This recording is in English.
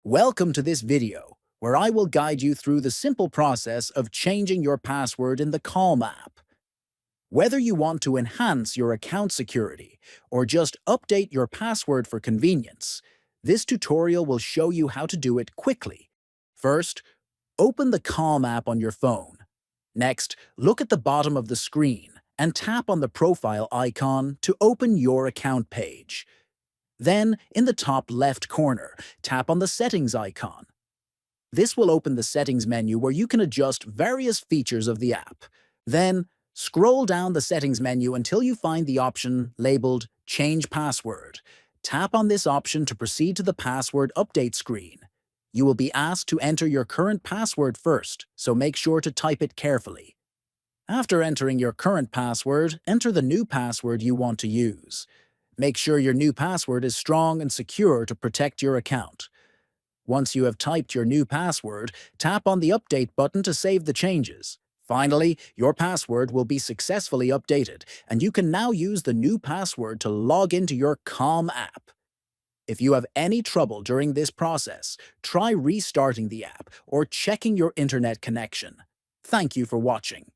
Welcome to this video, where I will guide you through the simple process of changing your password in the Calm app. Whether you want to enhance your account security or just update your password for convenience, this tutorial will show you how to do it quickly. First, open the Calm app on your phone. Next, look at the bottom of the screen and tap on the profile icon to open your account page. Then, in the top left corner, tap on the Settings icon. This will open the Settings menu where you can adjust various features of the app. Then, scroll down the Settings menu until you find the option labeled Change Password. Tap on this option to proceed to the password update screen. You will be asked to enter your current password first, so make sure to type it carefully. After entering your current password, enter the new password you want to use. Make sure your new password is strong and secure to protect your account. Once you have typed your new password, tap on the Update button to save the changes. Finally, your password will be successfully updated, and you can now use the new password to log into your Calm app. If you have any trouble during this process, try restarting the app or checking your internet connection. Thank you for watching.